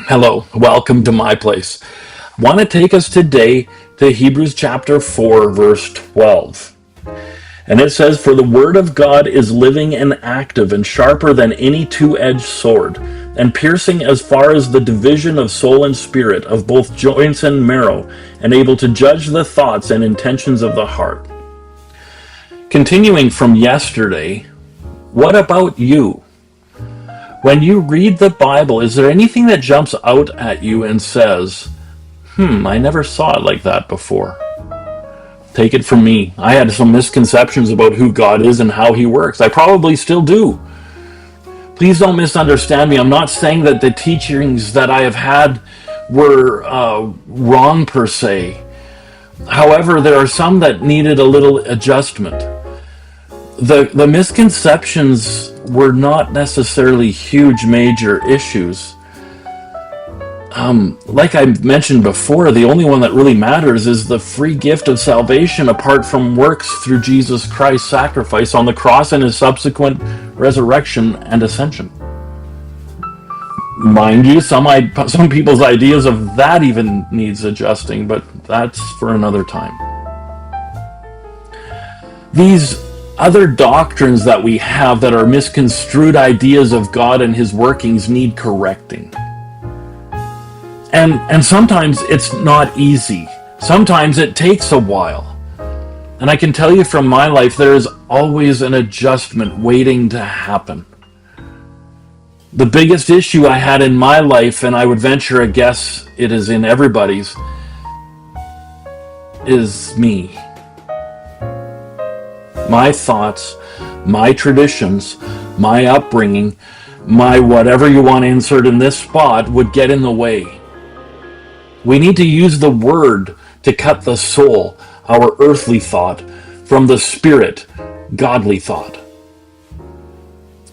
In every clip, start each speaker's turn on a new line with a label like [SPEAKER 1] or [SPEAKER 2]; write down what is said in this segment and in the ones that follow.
[SPEAKER 1] Hello, welcome to my place. I want to take us today to Hebrews chapter 4, verse 12. And it says, "For the word of God is living and active and sharper than any two-edged sword, and piercing as far as the division of soul and spirit, of both joints and marrow, and able to judge the thoughts and intentions of the heart." Continuing from yesterday, what about you? When you read the Bible, is there anything that jumps out at you and says, I never saw it like that before? Take it from me. I had some misconceptions about who God is and how he works. I probably still do. Please don't misunderstand me. I'm not saying that the teachings that I have had were wrong per se. However, there are some that needed a little adjustment. The misconceptions were not necessarily huge, major issues. Like I mentioned before, the only one that really matters is the free gift of salvation apart from works through Jesus Christ's sacrifice on the cross and his subsequent resurrection and ascension. Mind you, some people's ideas of that even needs adjusting, but that's for another time. These other doctrines that we have that are misconstrued ideas of God and his workings need correcting. And sometimes it's not easy. Sometimes it takes a while. And I can tell you from my life, there is always an adjustment waiting to happen. The biggest issue I had in my life, and I would venture a guess it is in everybody's, is me. My thoughts, my traditions, my upbringing, my whatever you want to insert in this spot would get in the way. We need to use the word to cut the soul, our earthly thought, from the spirit, godly thought.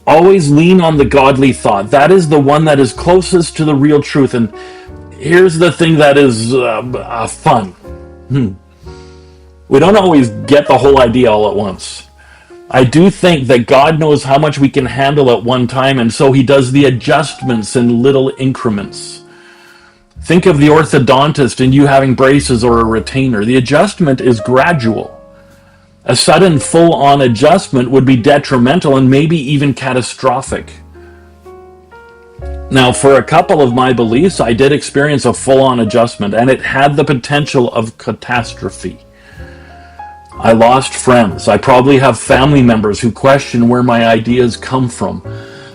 [SPEAKER 1] Always lean on the godly thought. That is the one that is closest to the real truth. And here's the thing that is fun. We don't always get the whole idea all at once. I do think that God knows how much we can handle at one time, and so he does the adjustments in little increments. Think of the orthodontist and you having braces or a retainer. The adjustment is gradual. A sudden full-on adjustment would be detrimental and maybe even catastrophic. Now, for a couple of my beliefs, I did experience a full-on adjustment, and it had the potential of catastrophe. I lost friends. I probably have family members who question where my ideas come from.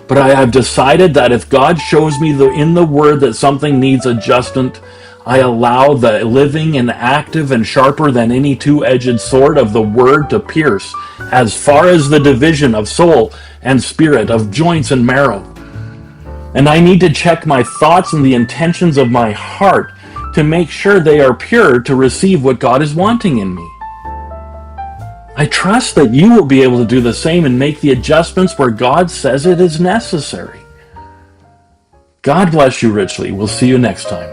[SPEAKER 1] But I have decided that if God shows me in the Word that something needs adjustment, I allow the living and active and sharper than any two-edged sword of the Word to pierce as far as the division of soul and spirit, of joints and marrow. And I need to check my thoughts and the intentions of my heart to make sure they are pure to receive what God is wanting in me. I trust that you will be able to do the same and make the adjustments where God says it is necessary. God bless you richly. We'll see you next time.